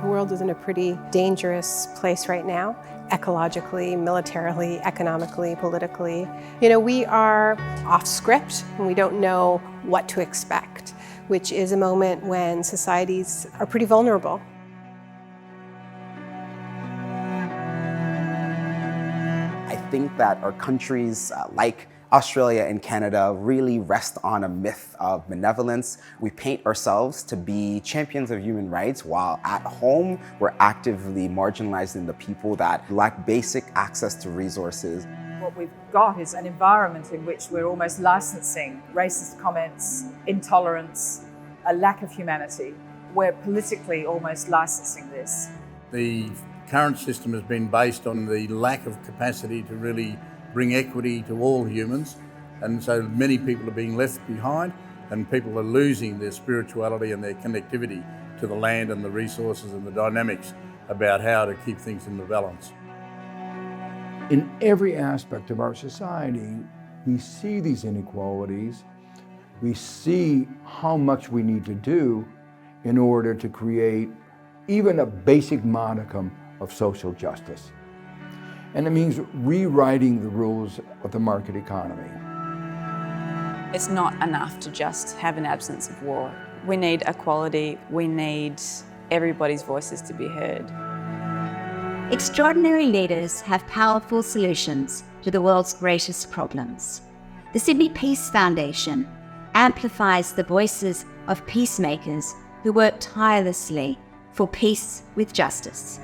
The world is in a pretty dangerous place right now, ecologically, militarily, economically, politically. We are off script and we don't know what to expect, which is a moment when societies are pretty vulnerable. I think that our countries like Australia and Canada really rest on a myth of benevolence. We paint ourselves to be champions of human rights, while at home we're actively marginalizing the people that lack basic access to resources. What we've got is an environment in which we're almost licensing racist comments, intolerance, a lack of humanity. We're politically almost licensing this. The current system has been based on the lack of capacity to really bring equity to all humans, and so many people are being left behind, and people are losing their spirituality and their connectivity to the land and the resources and the dynamics about how to keep things in the balance. In every aspect of our society, we see these inequalities. We see how much we need to do in order to create even a basic modicum of social justice. And it means rewriting the rules of the market economy. It's not enough to just have an absence of war. We need equality. We need everybody's voices to be heard. Extraordinary leaders have powerful solutions to the world's greatest problems. The Sydney Peace Foundation amplifies the voices of peacemakers who work tirelessly for peace with justice.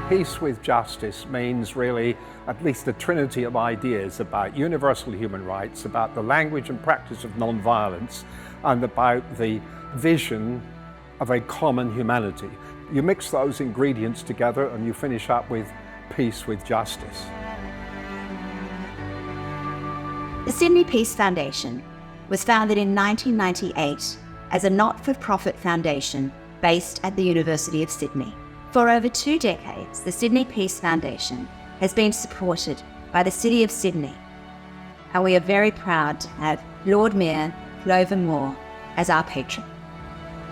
Peace with justice means really at least a trinity of ideas about universal human rights, about the language and practice of non-violence, and about the vision of a common humanity. You mix those ingredients together and you finish up with peace with justice. The Sydney Peace Foundation was founded in 1998 as a not-for-profit foundation based at the University of Sydney. For over 2 decades, the Sydney Peace Foundation has been supported by the City of Sydney, and we are very proud to have Lord Mayor Clover Moore as our patron.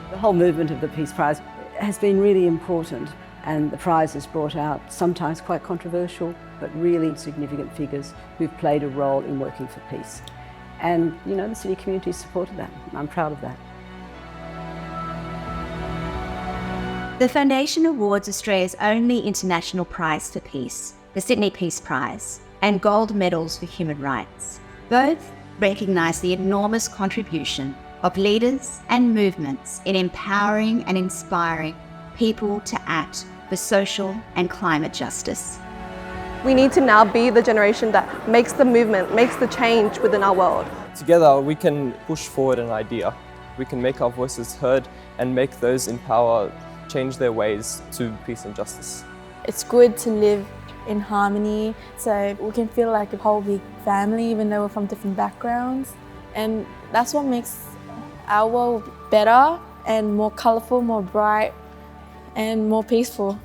The whole movement of the Peace Prize has been really important, and the prize has brought out sometimes quite controversial but really significant figures who've played a role in working for peace. And the city community supported that. I'm proud of that. The Foundation awards Australia's only international prize for peace, the Sydney Peace Prize, and gold medals for human rights. Both recognise the enormous contribution of leaders and movements in empowering and inspiring people to act for social and climate justice. We need to now be the generation that makes the movement, makes the change within our world. Together we can push forward an idea. We can make our voices heard and make those in power change their ways to peace and justice. It's good to live in harmony so we can feel like a whole big family even though we're from different backgrounds. And that's what makes our world better and more colourful, more bright and more peaceful.